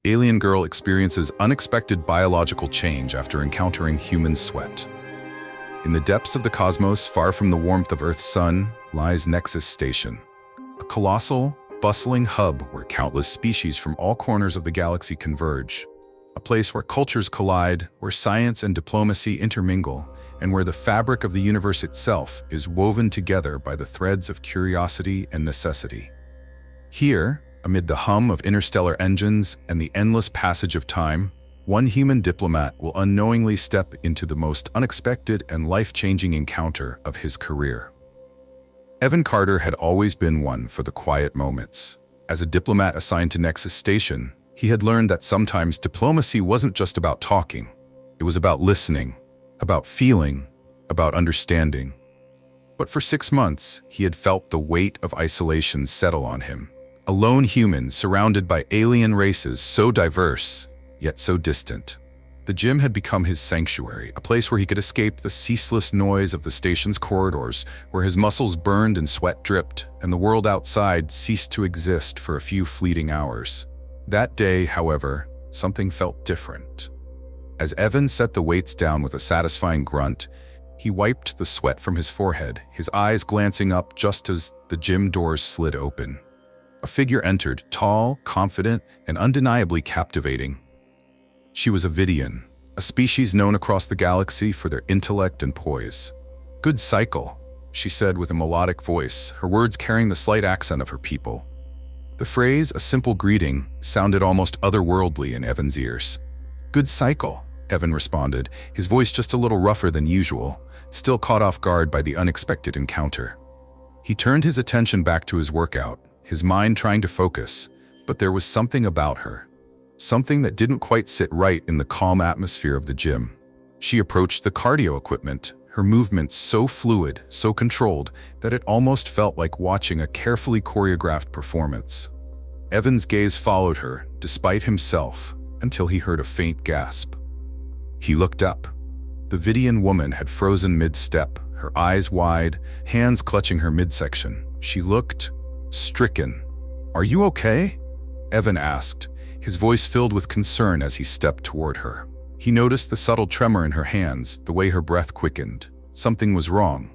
alien girl experiences unexpected biological change after encountering human sweat. In the depths of the cosmos, far from the warmth of Earth's sun, lies Nexus Station, a colossal, bustling hub where countless species from all corners of the galaxy converge, a place where cultures collide, where science and diplomacy intermingle, and where the fabric of the universe itself is woven together by the threads of curiosity and necessity. Here, amid the hum of interstellar engines and the endless passage of time, one human diplomat will unknowingly step into the most unexpected and life-changing encounter of his career. Evan Carter had always been one for the quiet moments. As a diplomat assigned to Nexus Station, he had learned that sometimes diplomacy wasn't just about talking. It was about listening, about feeling, about understanding. But for 6 months, he had felt the weight of isolation settle on him. A lone human surrounded by alien races so diverse, yet so distant. The gym had become his sanctuary, a place where he could escape the ceaseless noise of the station's corridors, where his muscles burned and sweat dripped, and the world outside ceased to exist for a few fleeting hours. That day, however, something felt different. As Evan set the weights down with a satisfying grunt, he wiped the sweat from his forehead, his eyes glancing up just as the gym doors slid open. A figure entered, tall, confident, and undeniably captivating. She was a Vidiian, a species known across the galaxy for their intellect and poise. "Good cycle," she said with a melodic voice, her words carrying the slight accent of her people. The phrase, a simple greeting, sounded almost otherworldly in Evan's ears. "Good cycle," Evan responded, his voice just a little rougher than usual, still caught off guard by the unexpected encounter. He turned his attention back to his workout, his mind trying to focus, but there was something about her. Something that didn't quite sit right in the calm atmosphere of the gym. She approached the cardio equipment, her movements so fluid, so controlled, that it almost felt like watching a carefully choreographed performance. Evan's gaze followed her, despite himself, until he heard a faint gasp. He looked up. The Vidiian woman had frozen mid-step, her eyes wide, hands clutching her midsection. She looked stricken. "Are you okay?" Evan asked, his voice filled with concern as he stepped toward her. He noticed the subtle tremor in her hands, the way her breath quickened. Something was wrong.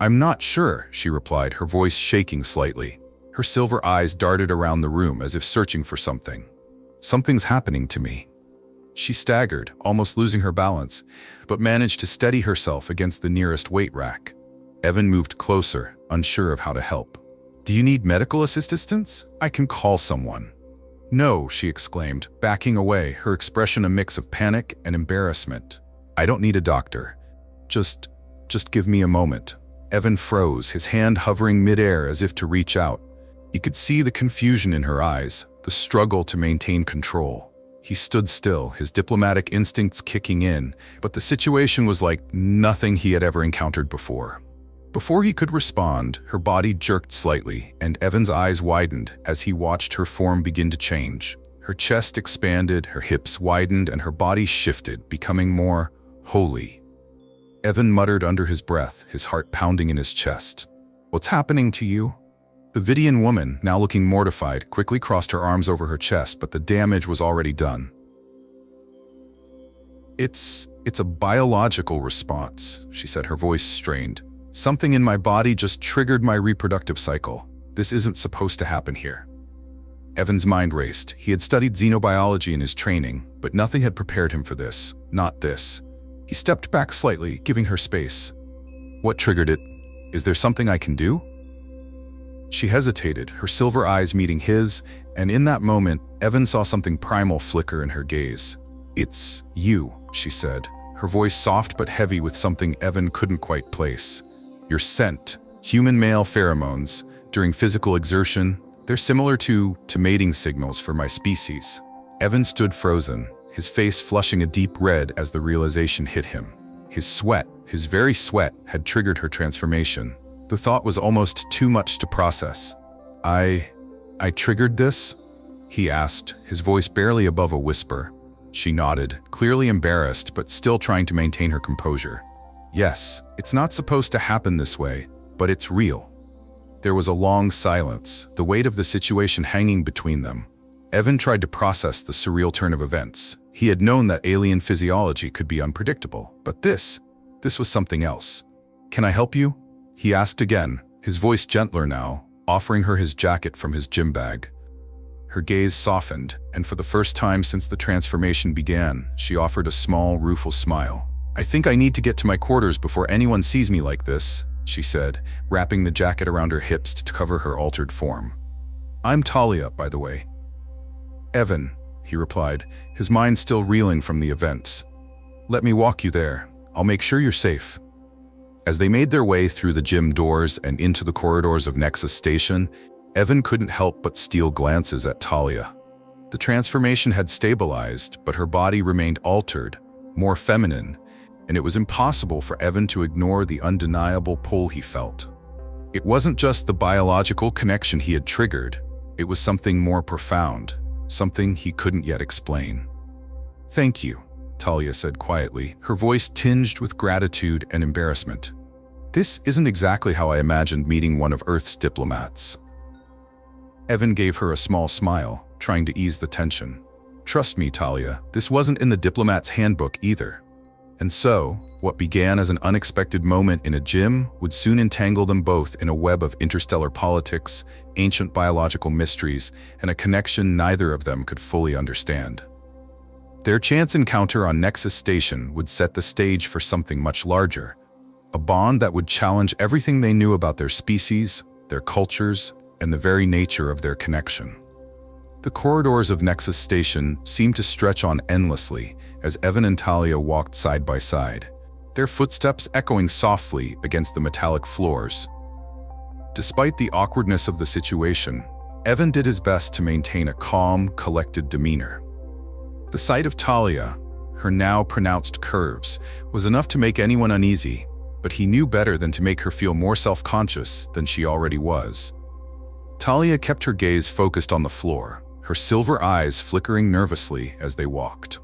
I'm not sure," she replied, her voice shaking slightly. Her silver eyes darted around the room as if searching for something. "Something's happening to me." She staggered, almost losing her balance, but managed to steady herself against the nearest weight rack. Evan moved closer, unsure of how to help. "Do you need medical assistance? I can call someone." "No," she exclaimed, backing away, her expression a mix of panic and embarrassment. "I don't need a doctor. Just give me a moment." Evan froze, his hand hovering midair as if to reach out. He could see the confusion in her eyes, the struggle to maintain control. He stood still, his diplomatic instincts kicking in, but the situation was like nothing he had ever encountered before. Before he could respond, her body jerked slightly, and Evan's eyes widened as he watched her form begin to change. Her chest expanded, her hips widened, and her body shifted, becoming more holy. Evan muttered under his breath, his heart pounding in his chest. "What's happening to you?" The Vidiian woman, now looking mortified, quickly crossed her arms over her chest, but the damage was already done. It's a biological response," she said, her voice strained. "Something in my body just triggered my reproductive cycle. This isn't supposed to happen here." Evan's mind raced. He had studied xenobiology in his training, but nothing had prepared him for this. Not this. He stepped back slightly, giving her space. "What triggered it? Is there something I can do?" She hesitated, her silver eyes meeting his, and in that moment, Evan saw something primal flicker in her gaze. "It's you," she said, her voice soft but heavy with something Evan couldn't quite place. "Your scent, human male pheromones, during physical exertion, they're similar to mating signals for my species." Evan stood frozen, his face flushing a deep red as the realization hit him. His sweat, his very sweat, had triggered her transformation. The thought was almost too much to process. I triggered this?" he asked, his voice barely above a whisper. She nodded, clearly embarrassed but still trying to maintain her composure. "Yes, it's not supposed to happen this way, but it's real." There was a long silence, the weight of the situation hanging between them. Evan tried to process the surreal turn of events. He had known that alien physiology could be unpredictable, but this was something else. "Can I help you?" he asked again, his voice gentler now, offering her his jacket from his gym bag. Her gaze softened, and for the first time since the transformation began, she offered a small, rueful smile. "I think I need to get to my quarters before anyone sees me like this," she said, wrapping the jacket around her hips to cover her altered form. "I'm Talia, by the way." "Evan," he replied, his mind still reeling from the events. "Let me walk you there. I'll make sure you're safe." As they made their way through the gym doors and into the corridors of Nexus Station, Evan couldn't help but steal glances at Talia. The transformation had stabilized, but her body remained altered, more feminine, and it was impossible for Evan to ignore the undeniable pull he felt. It wasn't just the biological connection he had triggered, it was something more profound, something he couldn't yet explain. "Thank you," Talia said quietly, her voice tinged with gratitude and embarrassment. "This isn't exactly how I imagined meeting one of Earth's diplomats." Evan gave her a small smile, trying to ease the tension. "Trust me, Talia, this wasn't in the diplomat's handbook either." And so, what began as an unexpected moment in a gym would soon entangle them both in a web of interstellar politics, ancient biological mysteries, and a connection neither of them could fully understand. Their chance encounter on Nexus Station would set the stage for something much larger, a bond that would challenge everything they knew about their species, their cultures, and the very nature of their connection. The corridors of Nexus Station seemed to stretch on endlessly as Evan and Talia walked side by side, their footsteps echoing softly against the metallic floors. Despite the awkwardness of the situation, Evan did his best to maintain a calm, collected demeanor. The sight of Talia, her now pronounced curves, was enough to make anyone uneasy, but he knew better than to make her feel more self-conscious than she already was. Talia kept her gaze focused on the floor, her silver eyes flickering nervously as they walked.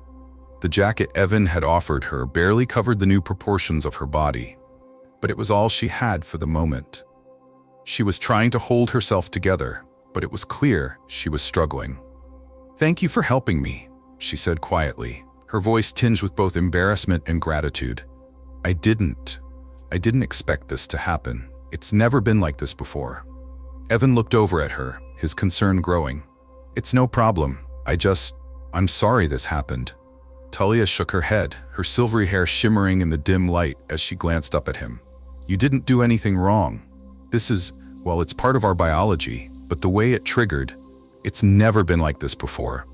The jacket Evan had offered her barely covered the new proportions of her body, but it was all she had for the moment. She was trying to hold herself together, but it was clear she was struggling. "Thank you for helping me," she said quietly, her voice tinged with both embarrassment and gratitude. I didn't expect this to happen. It's never been like this before." Evan looked over at her, his concern growing. "It's no problem. I'm sorry this happened." Talia shook her head, her silvery hair shimmering in the dim light as she glanced up at him. "You didn't do anything wrong. It's part of our biology, but the way it triggered, it's never been like this before."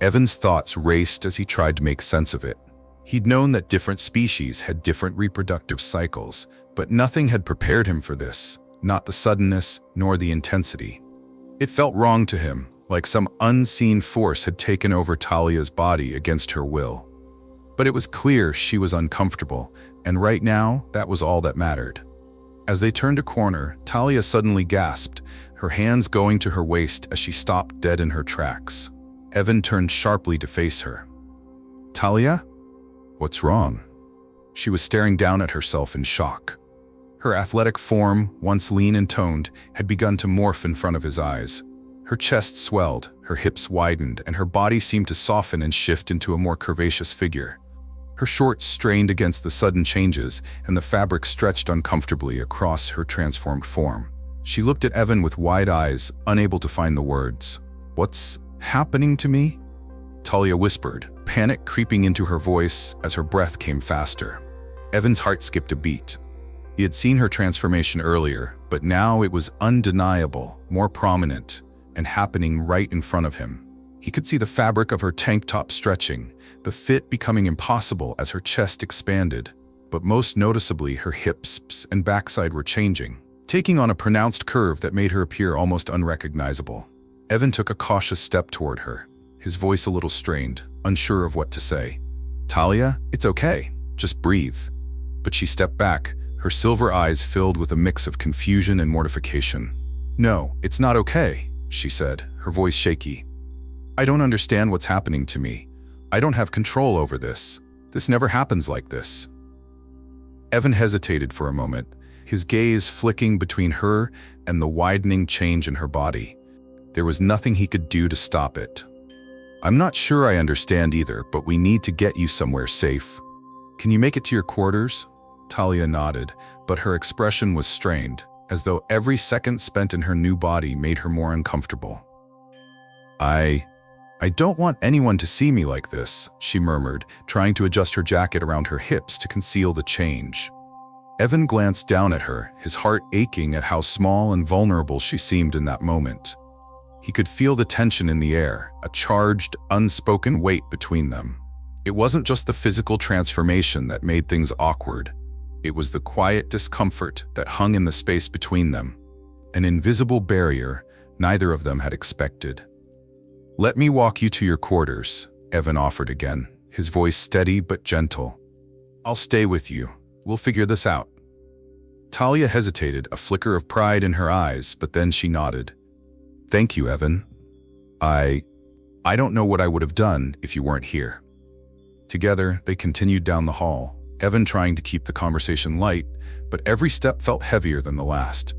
Evan's thoughts raced as he tried to make sense of it. He'd known that different species had different reproductive cycles, but nothing had prepared him for this, not the suddenness nor the intensity. It felt wrong to him, like some unseen force had taken over Talia's body against her will. But it was clear she was uncomfortable, and right now, that was all that mattered. As they turned a corner, Talia suddenly gasped, her hands going to her waist as she stopped dead in her tracks. Evan turned sharply to face her. "Talia? What's wrong?" She was staring down at herself in shock. Her athletic form, once lean and toned, had begun to morph in front of his eyes. Her chest swelled, her hips widened, and her body seemed to soften and shift into a more curvaceous figure. Her shorts strained against the sudden changes, and the fabric stretched uncomfortably across her transformed form. She looked at Evan with wide eyes, unable to find the words. "What's happening to me?" Talia whispered, panic creeping into her voice as her breath came faster. Evan's heart skipped a beat. He had seen her transformation earlier, but now it was undeniable, more prominent, and happening right in front of him. He could see the fabric of her tank top stretching, the fit becoming impossible as her chest expanded, but most noticeably her hips and backside were changing, taking on a pronounced curve that made her appear almost unrecognizable. Evan took a cautious step toward her, his voice a little strained, unsure of what to say. "Talia, it's okay. Just breathe." But she stepped back, her silver eyes filled with a mix of confusion and mortification. "No, it's not okay," she said, her voice shaky. "I don't understand what's happening to me. I don't have control over this. This never happens like this." Evan hesitated for a moment, his gaze flicking between her and the widening change in her body. There was nothing he could do to stop it. I'm not sure I understand either, but we need to get you somewhere safe. Can you make it to your quarters? Talia nodded, but her expression was strained, as though every second spent in her new body made her more uncomfortable. I don't want anyone to see me like this, she murmured, trying to adjust her jacket around her hips to conceal the change. Evan glanced down at her, his heart aching at how small and vulnerable she seemed in that moment. He could feel the tension in the air, a charged, unspoken weight between them. It wasn't just the physical transformation that made things awkward. It was the quiet discomfort that hung in the space between them, an invisible barrier neither of them had expected. Let me walk you to your quarters, Evan offered again, his voice steady but gentle. I'll stay with you. We'll figure this out. Talia hesitated, a flicker of pride in her eyes, but then she nodded. Thank you, Evan. I don't know what I would have done if you weren't here. Together, they continued down the hall, Evan trying to keep the conversation light, but every step felt heavier than the last.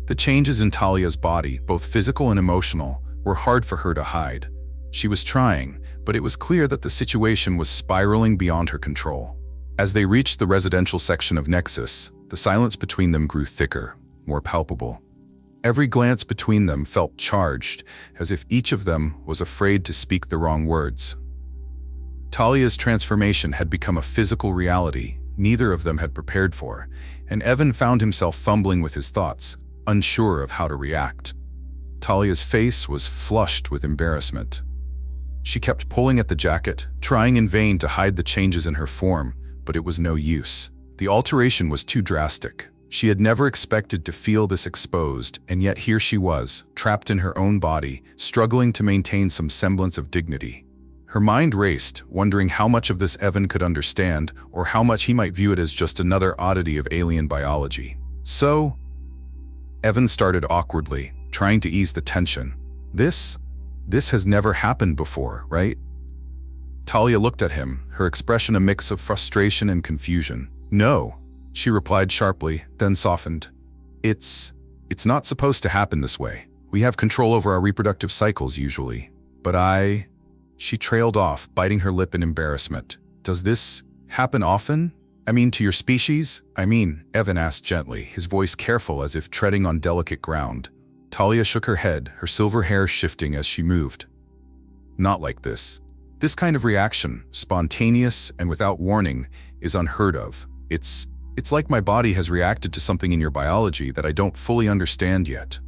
The changes in Talia's body, both physical and emotional, were hard for her to hide. She was trying, but it was clear that the situation was spiraling beyond her control. As they reached the residential section of Nexus, the silence between them grew thicker, more palpable. Every glance between them felt charged, as if each of them was afraid to speak the wrong words. Talia's transformation had become a physical reality neither of them had prepared for, and Evan found himself fumbling with his thoughts, unsure of how to react. Talia's face was flushed with embarrassment. She kept pulling at the jacket, trying in vain to hide the changes in her form, but it was no use. The alteration was too drastic. She had never expected to feel this exposed, and yet here she was, trapped in her own body, struggling to maintain some semblance of dignity. Her mind raced, wondering how much of this Evan could understand, or how much he might view it as just another oddity of alien biology. So, Evan started awkwardly, trying to ease the tension. This has never happened before, right? Talia looked at him, her expression a mix of frustration and confusion. No, she replied sharply, then softened. It's not supposed to happen this way. We have control over our reproductive cycles usually. But She trailed off, biting her lip in embarrassment. Does this happen often? I mean, to your species? Evan asked gently, his voice careful as if treading on delicate ground. Talia shook her head, her silver hair shifting as she moved. Not like this. This kind of reaction, spontaneous and without warning, is unheard of. It's like my body has reacted to something in your biology that I don't fully understand yet.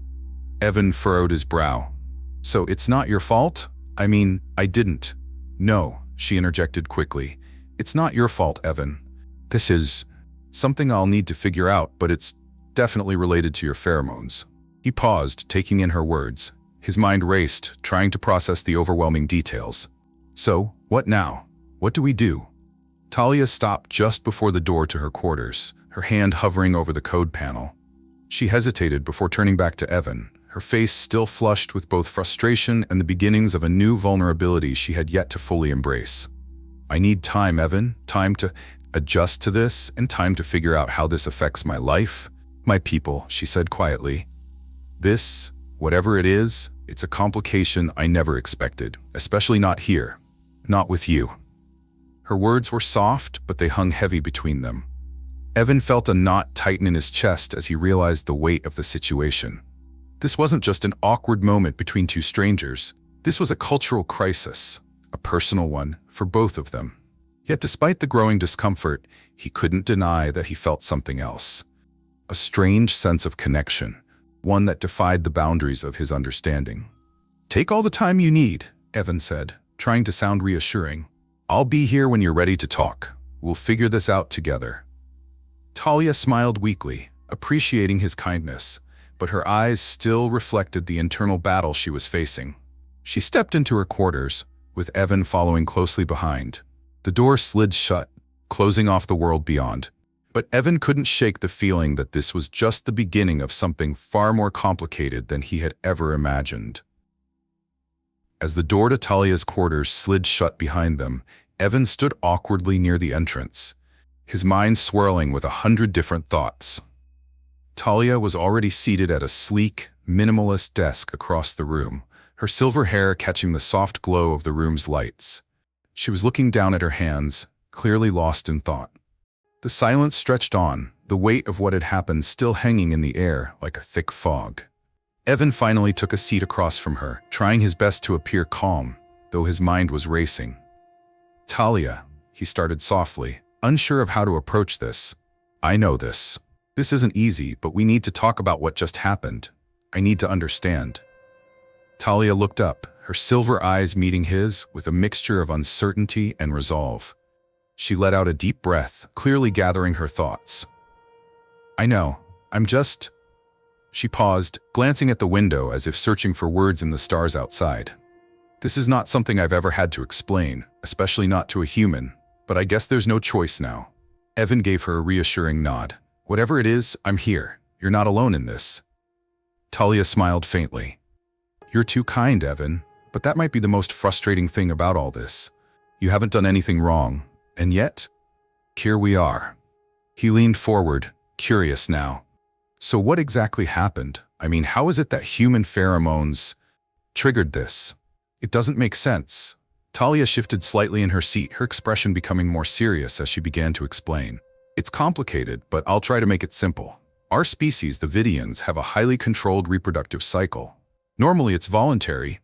Evan furrowed his brow. So it's not your fault? I didn't. No, she interjected quickly. It's not your fault, Evan. This is something I'll need to figure out, but it's definitely related to your pheromones. He paused, taking in her words. His mind raced, trying to process the overwhelming details. So, what now? What do we do? Talia stopped just before the door to her quarters, her hand hovering over the code panel. She hesitated before turning back to Evan, her face still flushed with both frustration and the beginnings of a new vulnerability she had yet to fully embrace. I need time, Evan, time to adjust to this, and time to figure out how this affects my life, my people, she said quietly. This, whatever it is, it's a complication I never expected, especially not here, not with you. Her words were soft, but they hung heavy between them. Evan felt a knot tighten in his chest as he realized the weight of the situation. This wasn't just an awkward moment between two strangers. This was a cultural crisis, a personal one for both of them. Yet despite the growing discomfort, he couldn't deny that he felt something else. A strange sense of connection, one that defied the boundaries of his understanding. Take all the time you need, Evan said, trying to sound reassuring. I'll be here when you're ready to talk. We'll figure this out together. Talia smiled weakly, appreciating his kindness, but her eyes still reflected the internal battle she was facing. She stepped into her quarters, with Evan following closely behind. The door slid shut, closing off the world beyond. But Evan couldn't shake the feeling that this was just the beginning of something far more complicated than he had ever imagined. As the door to Talia's quarters slid shut behind them, Evan stood awkwardly near the entrance, his mind swirling with 100 different thoughts. Talia was already seated at a sleek, minimalist desk across the room, her silver hair catching the soft glow of the room's lights. She was looking down at her hands, clearly lost in thought. The silence stretched on, the weight of what had happened still hanging in the air like a thick fog. Evan finally took a seat across from her, trying his best to appear calm, though his mind was racing. "Talia," he started softly, unsure of how to approach this. "I know this. This isn't easy, but we need to talk about what just happened. I need to understand." Talia looked up, her silver eyes meeting his with a mixture of uncertainty and resolve. She let out a deep breath, clearly gathering her thoughts. "I know. I'm just..." She paused, glancing at the window as if searching for words in the stars outside. "This is not something I've ever had to explain, especially not to a human, but I guess there's no choice now." Evan gave her a reassuring nod. "Whatever it is, I'm here. You're not alone in this." Talia smiled faintly. "You're too kind, Evan, but that might be the most frustrating thing about all this. You haven't done anything wrong, and yet, here we are." He leaned forward, curious now. "So what exactly happened? I mean, how is it that human pheromones triggered this? It doesn't make sense." Talia shifted slightly in her seat, her expression becoming more serious as she began to explain. "It's complicated, but I'll try to make it simple. Our species, the Vidiians, have a highly controlled reproductive cycle. Normally it's voluntary.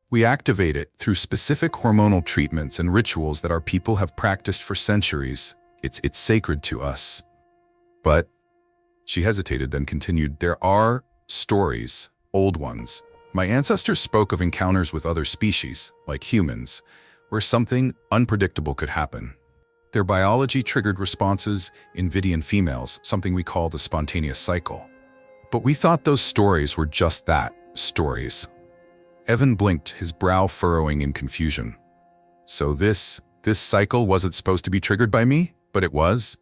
We activate it through specific hormonal treatments and rituals that our people have practiced for centuries. It's sacred to us. But," she hesitated, then continued, "there are stories, old ones. My ancestors spoke of encounters with other species, like humans, where something unpredictable could happen. Their biology triggered responses in Vidiian females, something we call the spontaneous cycle. But we thought those stories were just that, stories." Evan blinked, his brow furrowing in confusion. "So this cycle wasn't supposed to be triggered by me, but it was?"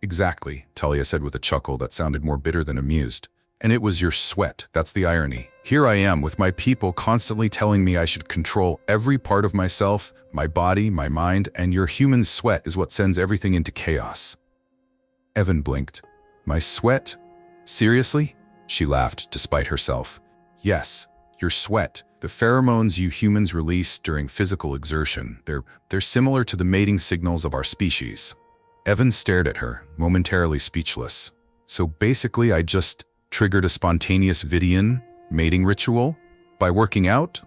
"Exactly," Talia said with a chuckle that sounded more bitter than amused. "And it was your sweat, that's the irony. Here I am with my people constantly telling me I should control every part of myself, my body, my mind, and your human sweat is what sends everything into chaos." Evan blinked. "My sweat? Seriously?" She laughed, despite herself. "Yes, your sweat. The pheromones you humans release during physical exertion. They're similar to the mating signals of our species." Evan stared at her, momentarily speechless. "So basically I just triggered a spontaneous Vidiian mating ritual? By working out?"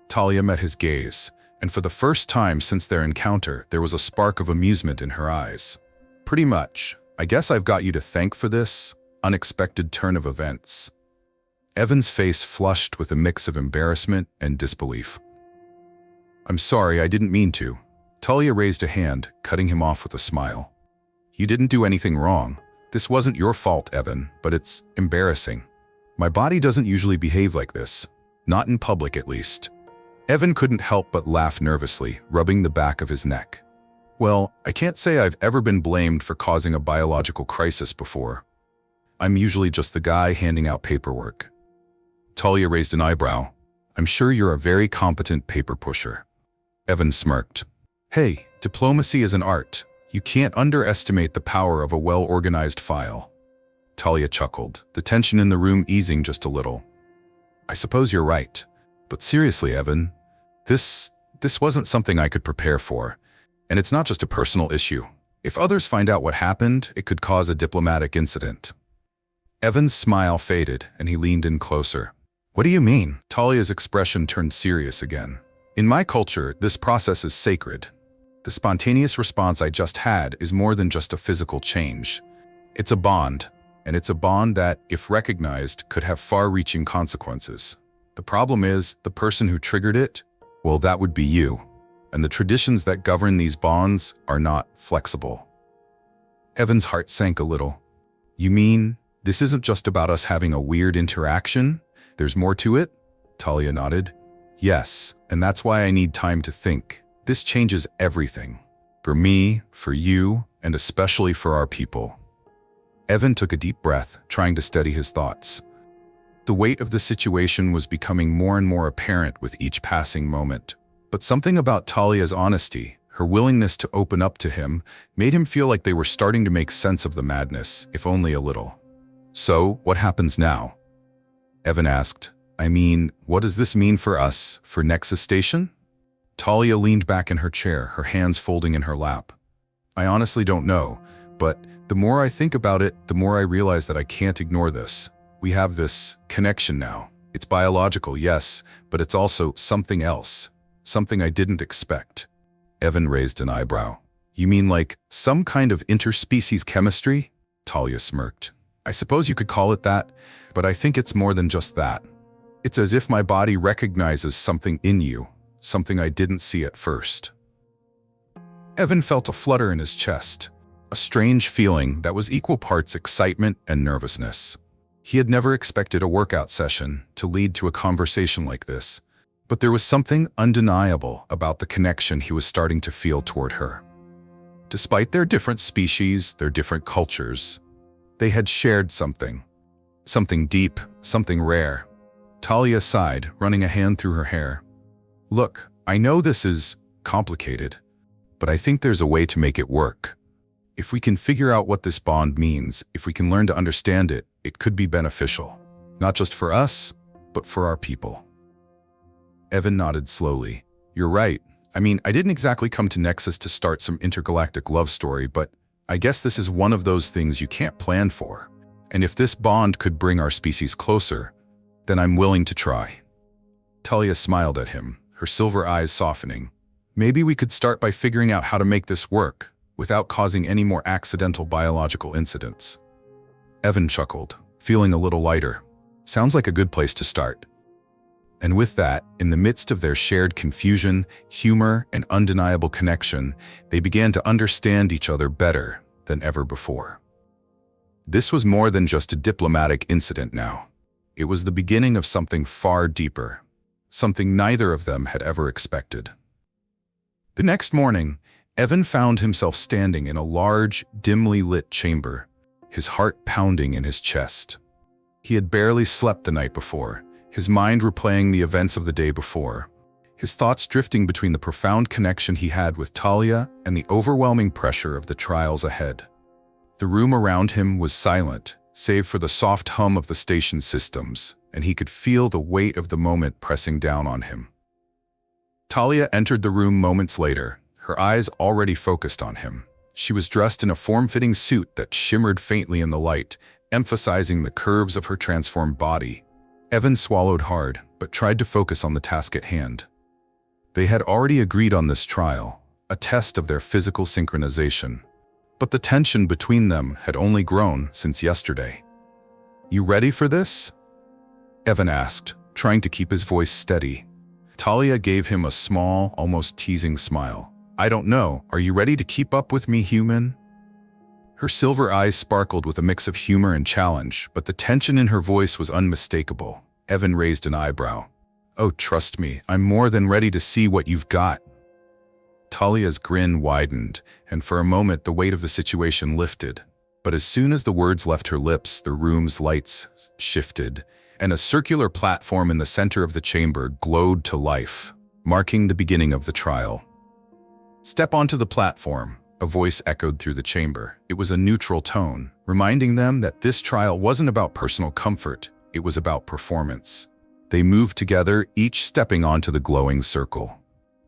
Talia met his gaze, and for the first time since their encounter, there was a spark of amusement in her eyes. "Pretty much. I guess I've got you to thank for this unexpected turn of events." Evan's face flushed with a mix of embarrassment and disbelief. "I'm sorry, I didn't mean to." Talia raised a hand, cutting him off with a smile. "You didn't do anything wrong. This wasn't your fault, Evan, but it's embarrassing. My body doesn't usually behave like this. Not in public, at least." Evan couldn't help but laugh nervously, rubbing the back of his neck. "Well, I can't say I've ever been blamed for causing a biological crisis before. I'm usually just the guy handing out paperwork." Talia raised an eyebrow. "I'm sure you're a very competent paper pusher." Evan smirked. "Hey, diplomacy is an art. You can't underestimate the power of a well-organized file." Talia chuckled, the tension in the room easing just a little. "I suppose you're right. But seriously, Evan, this wasn't something I could prepare for. And it's not just a personal issue. If others find out what happened, it could cause a diplomatic incident." Evan's smile faded, and he leaned in closer. "What do you mean?" Talia's expression turned serious again. "In my culture, this process is sacred. The spontaneous response I just had is more than just a physical change. It's a bond, and it's a bond that, if recognized, could have far-reaching consequences. The problem is, the person who triggered it, well, that would be you. And the traditions that govern these bonds are not flexible." Evan's heart sank a little. "You mean, this isn't just about us having a weird interaction? There's more to it?" Talia nodded. "Yes, and that's why I need time to think. This changes everything. For me, for you, and especially for our people." Evan took a deep breath, trying to steady his thoughts. The weight of the situation was becoming more and more apparent with each passing moment. But something about Talia's honesty, her willingness to open up to him, made him feel like they were starting to make sense of the madness, if only a little. "So, what happens now?" Evan asked. I mean, what does this mean for us, for Nexus Station? Talia leaned back in her chair, her hands folding in her lap. I honestly don't know, but the more I think about it, the more I realize that I can't ignore this. We have this connection now. It's biological, yes, but it's also something else. Something I didn't expect. Evan raised an eyebrow. You mean like some kind of interspecies chemistry? Talia smirked. I suppose you could call it that, but I think it's more than just that. It's as if my body recognizes something in you, something I didn't see at first. Evan felt a flutter in his chest, a strange feeling that was equal parts excitement and nervousness. He had never expected a workout session to lead to a conversation like this, but there was something undeniable about the connection he was starting to feel toward her. Despite their different species, their different cultures, they had shared something. Something deep, something rare. Talia sighed, running a hand through her hair. Look, I know this is complicated, but I think there's a way to make it work. If we can figure out what this bond means, if we can learn to understand it, it could be beneficial. Not just for us, but for our people. Evan nodded slowly. You're right. I mean, I didn't exactly come to Nexus to start some intergalactic love story, but I guess this is one of those things you can't plan for. And if this bond could bring our species closer, then I'm willing to try. Talia smiled at him, her silver eyes softening. Maybe we could start by figuring out how to make this work, without causing any more accidental biological incidents. Evan chuckled, feeling a little lighter. Sounds like a good place to start. And with that, in the midst of their shared confusion, humor, and undeniable connection, they began to understand each other better than ever before. This was more than just a diplomatic incident now. It was the beginning of something far deeper, something neither of them had ever expected. The next morning, Evan found himself standing in a large, dimly lit chamber, his heart pounding in his chest. He had barely slept the night before, his mind replaying the events of the day before, his thoughts drifting between the profound connection he had with Talia and the overwhelming pressure of the trials ahead. The room around him was silent, save for the soft hum of the station's systems, and he could feel the weight of the moment pressing down on him. Talia entered the room moments later, her eyes already focused on him. She was dressed in a form-fitting suit that shimmered faintly in the light, emphasizing the curves of her transformed body. Evan swallowed hard, but tried to focus on the task at hand. They had already agreed on this trial, a test of their physical synchronization. But the tension between them had only grown since yesterday. You ready for this? Evan asked, trying to keep his voice steady. Talia gave him a small, almost teasing smile. I don't know, are you ready to keep up with me, human? Her silver eyes sparkled with a mix of humor and challenge, but the tension in her voice was unmistakable. Evan raised an eyebrow. Oh, trust me, I'm more than ready to see what you've got. Talia's grin widened, and for a moment the weight of the situation lifted. But as soon as the words left her lips, the room's lights shifted, and a circular platform in the center of the chamber glowed to life, marking the beginning of the trial. Step onto the platform, a voice echoed through the chamber. It was a neutral tone, reminding them that this trial wasn't about personal comfort, it was about performance. They moved together, each stepping onto the glowing circle.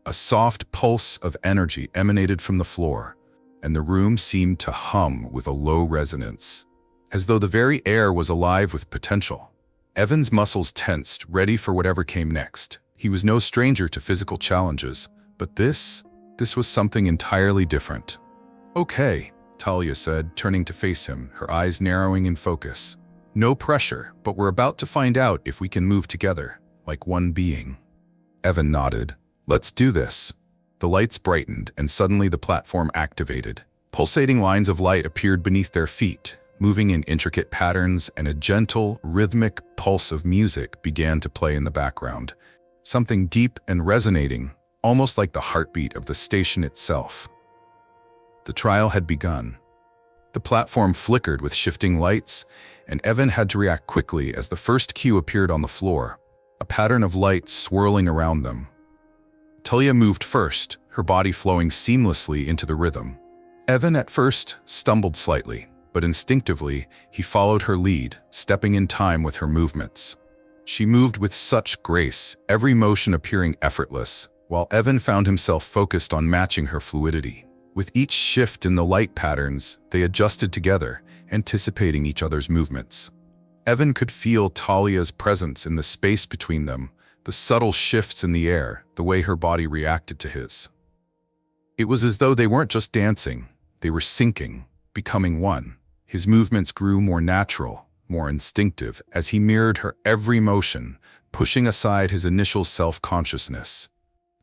A soft pulse of energy emanated from the floor, and the room seemed to hum with a low resonance, as though the very air was alive with potential. Evan's muscles tensed, ready for whatever came next. He was no stranger to physical challenges, but this was something entirely different. Okay, Talia said, turning to face him, her eyes narrowing in focus. No pressure, but we're about to find out if we can move together, like one being. Evan nodded. Let's do this. The lights brightened, and suddenly the platform activated. Pulsating lines of light appeared beneath their feet, moving in intricate patterns, and a gentle, rhythmic pulse of music began to play in the background. Something deep and resonating, almost like the heartbeat of the station itself. The trial had begun. The platform flickered with shifting lights, and Evan had to react quickly as the first cue appeared on the floor, a pattern of light swirling around them. Talia moved first, her body flowing seamlessly into the rhythm. Evan at first stumbled slightly, but instinctively he followed her lead, stepping in time with her movements. She moved with such grace, every motion appearing effortless, while Evan found himself focused on matching her fluidity. With each shift in the light patterns, they adjusted together, anticipating each other's movements. Evan could feel Talia's presence in the space between them, the subtle shifts in the air, the way her body reacted to his. It was as though they weren't just dancing, they were syncing, becoming one. His movements grew more natural, more instinctive, as he mirrored her every motion, pushing aside his initial self-consciousness.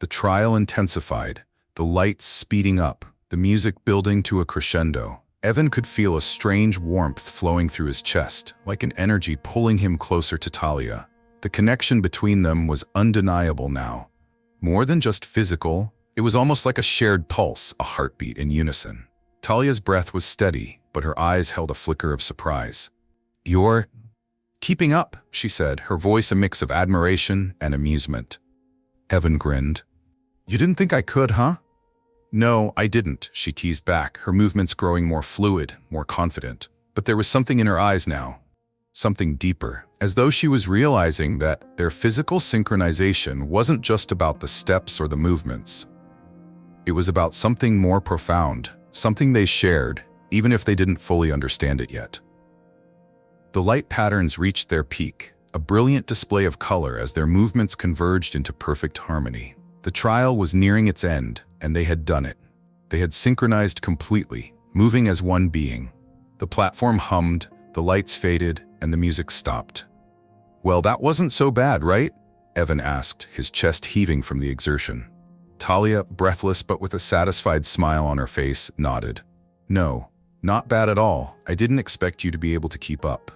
The trial intensified, the lights speeding up, the music building to a crescendo. Evan could feel a strange warmth flowing through his chest, like an energy pulling him closer to Talia. The connection between them was undeniable now. More than just physical, it was almost like a shared pulse, a heartbeat in unison. Talia's breath was steady, but her eyes held a flicker of surprise. "You're keeping up," she said, her voice a mix of admiration and amusement. Evan grinned. "You didn't think I could, huh?" "No, I didn't," she teased back, her movements growing more fluid, more confident. But there was something in her eyes now, something deeper, as though she was realizing that their physical synchronization wasn't just about the steps or the movements. It was about something more profound, something they shared, even if they didn't fully understand it yet. The light patterns reached their peak, a brilliant display of color as their movements converged into perfect harmony. The trial was nearing its end, and they had done it. They had synchronized completely, moving as one being. The platform hummed, the lights faded, and the music stopped. "Well, that wasn't so bad, right?" Evan asked, his chest heaving from the exertion. Talia, breathless but with a satisfied smile on her face, nodded. "No, not bad at all. I didn't expect you to be able to keep up."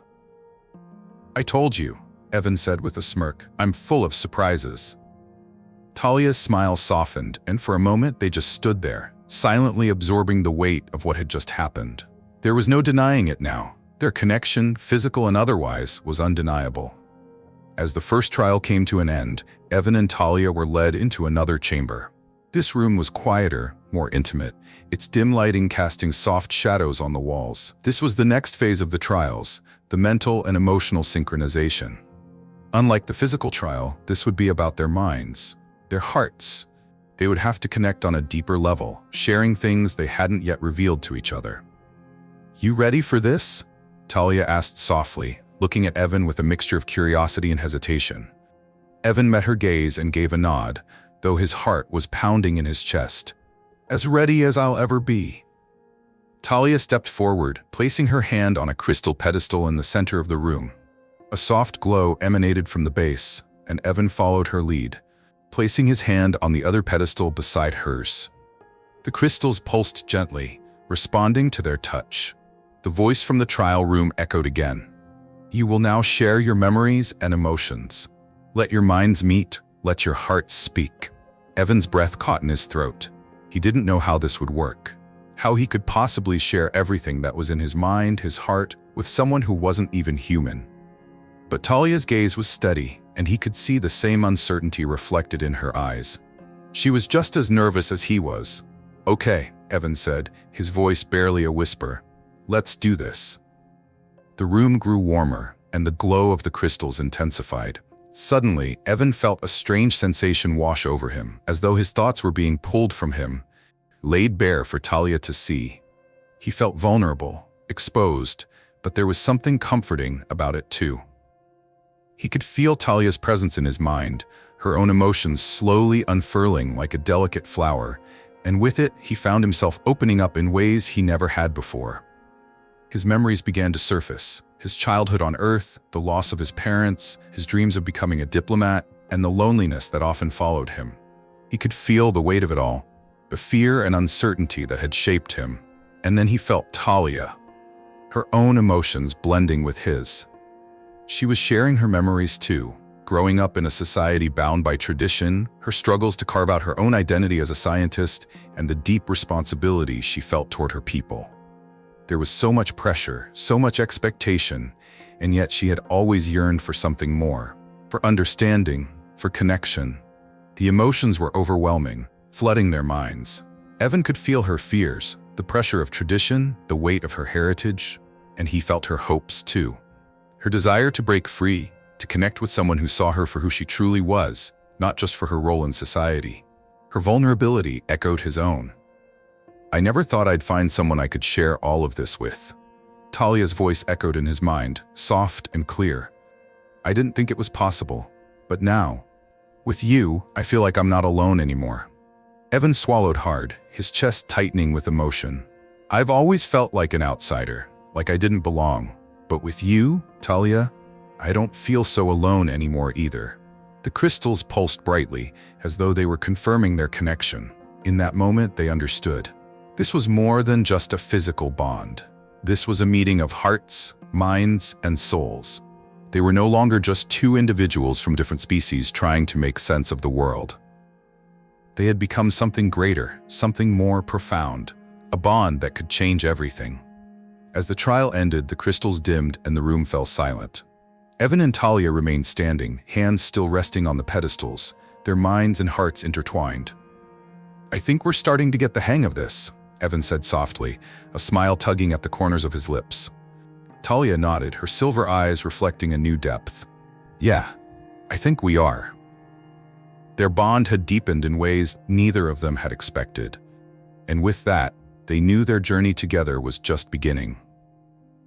"I told you," Evan said with a smirk. "I'm full of surprises." Talia's smile softened, and for a moment they just stood there, silently absorbing the weight of what had just happened. There was no denying it now. Their connection, physical and otherwise, was undeniable. As the first trial came to an end, Evan and Talia were led into another chamber. This room was quieter, more intimate, its dim lighting casting soft shadows on the walls. This was the next phase of the trials, the mental and emotional synchronization. Unlike the physical trial, this would be about their minds, their hearts. They would have to connect on a deeper level, sharing things they hadn't yet revealed to each other. "You ready for this?" Talia asked softly, looking at Evan with a mixture of curiosity and hesitation. Evan met her gaze and gave a nod, though his heart was pounding in his chest. "As ready as I'll ever be." Talia stepped forward, placing her hand on a crystal pedestal in the center of the room. A soft glow emanated from the base, and Evan followed her lead, placing his hand on the other pedestal beside hers. The crystals pulsed gently, responding to their touch. The voice from the trial room echoed again. "You will now share your memories and emotions. Let your minds meet, let your hearts speak." Evan's breath caught in his throat. He didn't know how this would work, how he could possibly share everything that was in his mind, his heart, with someone who wasn't even human. But Talia's gaze was steady, and he could see the same uncertainty reflected in her eyes. She was just as nervous as he was. "Okay," Evan said, his voice barely a whisper. "Let's do this." The room grew warmer, and the glow of the crystals intensified. Suddenly, Evan felt a strange sensation wash over him, as though his thoughts were being pulled from him, laid bare for Talia to see. He felt vulnerable, exposed, but there was something comforting about it too. He could feel Talia's presence in his mind, her own emotions slowly unfurling like a delicate flower, and with it, he found himself opening up in ways he never had before. His memories began to surface. His childhood on Earth, the loss of his parents, his dreams of becoming a diplomat, and the loneliness that often followed him. He could feel the weight of it all, the fear and uncertainty that had shaped him. And then he felt Talia, her own emotions blending with his. She was sharing her memories too, growing up in a society bound by tradition, her struggles to carve out her own identity as a scientist, and the deep responsibility she felt toward her people. There was so much pressure, so much expectation, and yet she had always yearned for something more, for understanding, for connection. The emotions were overwhelming, flooding their minds. Evan could feel her fears, the pressure of tradition, the weight of her heritage, and he felt her hopes too. Her desire to break free, to connect with someone who saw her for who she truly was, not just for her role in society. Her vulnerability echoed his own. I never thought I'd find someone I could share all of this with. Talia's voice echoed in his mind, soft and clear. I didn't think it was possible, but now, with you, I feel like I'm not alone anymore. Evan swallowed hard, his chest tightening with emotion. I've always felt like an outsider, like I didn't belong. But with you, Talia, I don't feel so alone anymore either. The crystals pulsed brightly, as though they were confirming their connection. In that moment, they understood. This was more than just a physical bond. This was a meeting of hearts, minds, and souls. They were no longer just two individuals from different species trying to make sense of the world. They had become something greater, something more profound, a bond that could change everything. As the trial ended, the crystals dimmed and the room fell silent. Evan and Talia remained standing, hands still resting on the pedestals, their minds and hearts intertwined. I think we're starting to get the hang of this, Evan said softly, a smile tugging at the corners of his lips. Talia nodded, her silver eyes reflecting a new depth. Yeah, I think we are. Their bond had deepened in ways neither of them had expected. And with that, they knew their journey together was just beginning.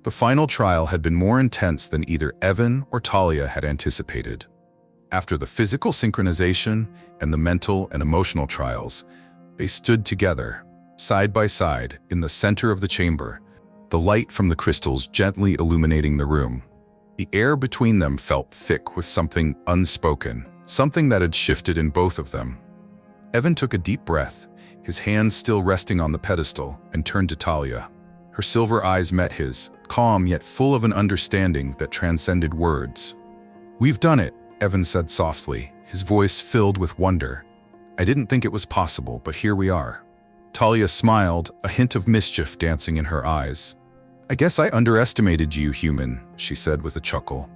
The final trial had been more intense than either Evan or Talia had anticipated. After the physical synchronization and the mental and emotional trials, they stood together, side by side, in the center of the chamber, the light from the crystals gently illuminating the room. The air between them felt thick with something unspoken, something that had shifted in both of them. Evan took a deep breath, his hands still resting on the pedestal, and turned to Talia. Her silver eyes met his, calm yet full of an understanding that transcended words. We've done it, Evan said softly, his voice filled with wonder. I didn't think it was possible, but here we are. Talia smiled, a hint of mischief dancing in her eyes. I guess I underestimated you, human, she said with a chuckle.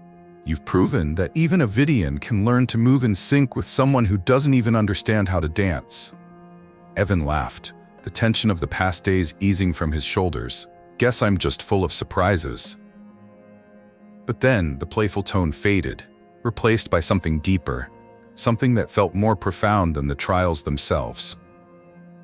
You've proven that even a Vidiian can learn to move in sync with someone who doesn't even understand how to dance. Evan laughed, the tension of the past days easing from his shoulders. Guess I'm just full of surprises. But then the playful tone faded, replaced by something deeper, something that felt more profound than the trials themselves.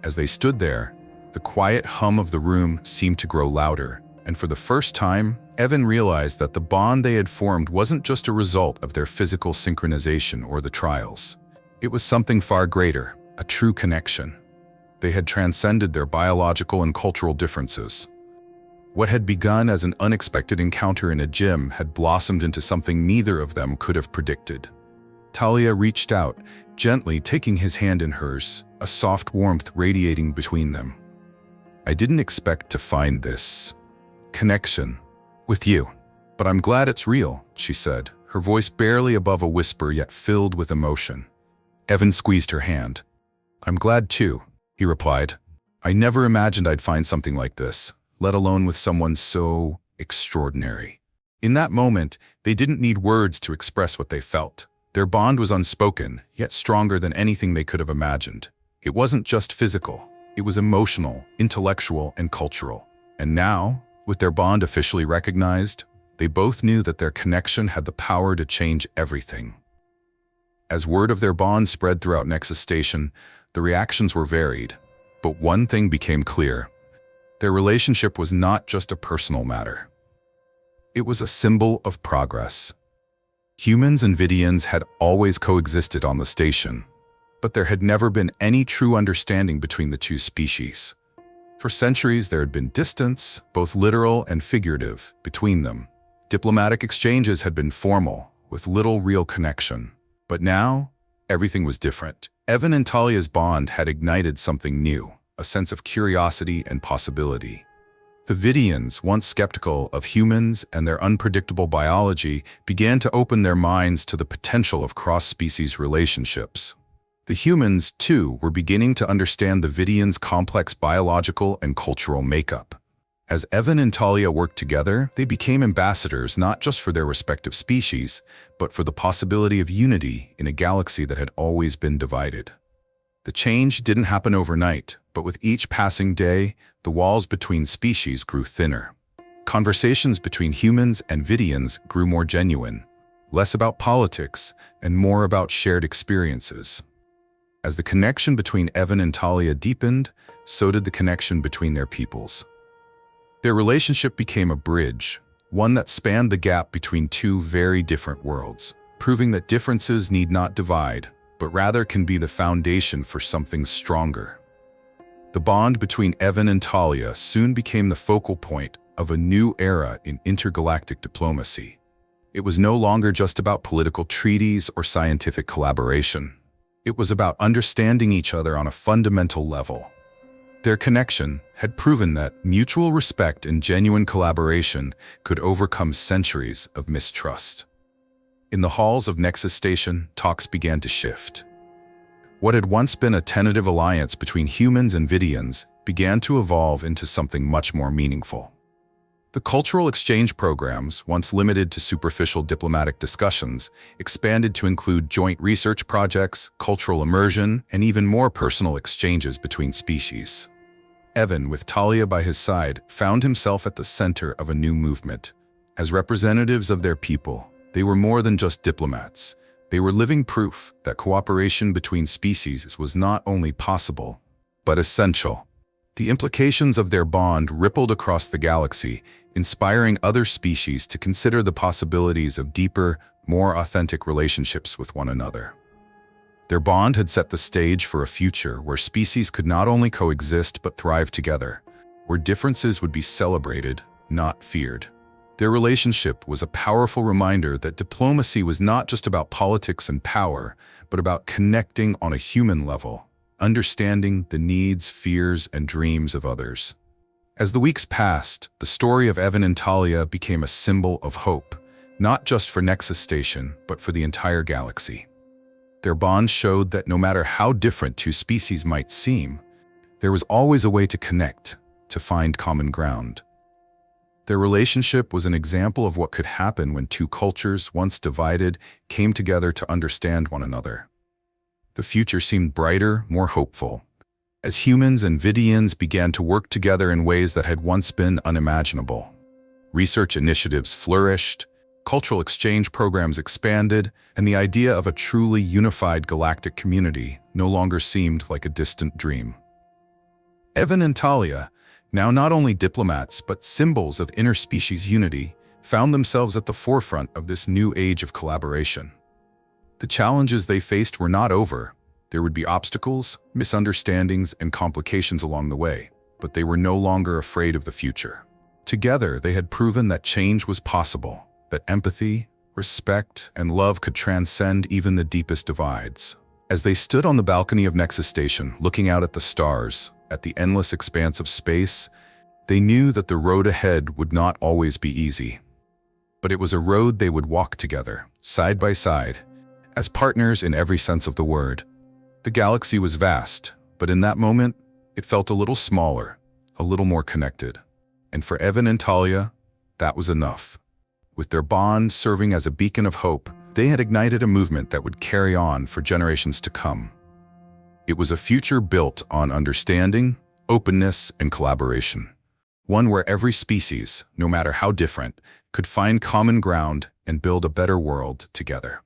As they stood there, the quiet hum of the room seemed to grow louder, and for the first time, Evan realized that the bond they had formed wasn't just a result of their physical synchronization or the trials. It was something far greater, a true connection. They had transcended their biological and cultural differences. What had begun as an unexpected encounter in a gym had blossomed into something neither of them could have predicted. Talia reached out, gently taking his hand in hers, a soft warmth radiating between them. I didn't expect to find this connection with you, but I'm glad it's real, she said, her voice barely above a whisper yet filled with emotion. Evan squeezed her hand. I'm glad too, he replied. I never imagined I'd find something like this, let alone with someone so extraordinary. In that moment, they didn't need words to express what they felt. Their bond was unspoken, yet stronger than anything they could have imagined. It wasn't just physical, it was emotional, intellectual, and cultural. And now, with their bond officially recognized, they both knew that their connection had the power to change everything. As word of their bond spread throughout Nexus Station, the reactions were varied. But one thing became clear. Their relationship was not just a personal matter. It was a symbol of progress. Humans and Vidiians had always coexisted on the station, but there had never been any true understanding between the two species. For centuries, there had been distance, both literal and figurative, between them. Diplomatic exchanges had been formal, with little real connection. But now, everything was different. Evan and Talia's bond had ignited something new, a sense of curiosity and possibility. The Vidiians, once skeptical of humans and their unpredictable biology, began to open their minds to the potential of cross-species relationships. The humans, too, were beginning to understand the Vidiians' complex biological and cultural makeup. As Evan and Talia worked together, they became ambassadors not just for their respective species, but for the possibility of unity in a galaxy that had always been divided. The change didn't happen overnight, but with each passing day, the walls between species grew thinner. Conversations between humans and Vidiians grew more genuine. less about politics and more about shared experiences. As the connection between Evan and Talia deepened, so did the connection between their peoples. Their relationship became a bridge, one that spanned the gap between two very different worlds, proving that differences need not divide, but rather can be the foundation for something stronger. The bond between Evan and Talia soon became the focal point of a new era in intergalactic diplomacy. It was no longer just about political treaties or scientific collaboration. It was about understanding each other on a fundamental level. Their connection had proven that mutual respect and genuine collaboration could overcome centuries of mistrust. In the halls of Nexus Station, talks began to shift. What had once been a tentative alliance between humans and Vidiians began to evolve into something much more meaningful. The cultural exchange programs, once limited to superficial diplomatic discussions, expanded to include joint research projects, cultural immersion, and even more personal exchanges between species. Evan, with Talia by his side, found himself at the center of a new movement. As representatives of their people, they were more than just diplomats. They were living proof that cooperation between species was not only possible, but essential. The implications of their bond rippled across the galaxy, inspiring other species to consider the possibilities of deeper, more authentic relationships with one another. Their bond had set the stage for a future where species could not only coexist but thrive together, where differences would be celebrated, not feared. Their relationship was a powerful reminder that diplomacy was not just about politics and power, but about connecting on a human level, understanding the needs, fears, and dreams of others. As the weeks passed, the story of Evan and Talia became a symbol of hope, not just for Nexus Station, but for the entire galaxy. Their bond showed that no matter how different two species might seem, there was always a way to connect, to find common ground. Their relationship was an example of what could happen when two cultures, once divided, came together to understand one another. The future seemed brighter, more hopeful, as humans and Vidiians began to work together in ways that had once been unimaginable. Research initiatives flourished, cultural exchange programs expanded, and the idea of a truly unified galactic community no longer seemed like a distant dream. Evan and Talia, now not only diplomats but symbols of interspecies unity, found themselves at the forefront of this new age of collaboration. The challenges they faced were not over. There would be obstacles, misunderstandings, and complications along the way, but they were no longer afraid of the future. Together, they had proven that change was possible, that empathy, respect, and love could transcend even the deepest divides. As they stood on the balcony of Nexus Station, looking out at the stars, at the endless expanse of space, they knew that the road ahead would not always be easy. But it was a road they would walk together, side by side, as partners in every sense of the word. The galaxy was vast, but in that moment, it felt a little smaller, a little more connected. And for Evan and Talia, that was enough. With their bond serving as a beacon of hope, they had ignited a movement that would carry on for generations to come. It was a future built on understanding, openness, and collaboration. One where every species, no matter how different, could find common ground and build a better world together.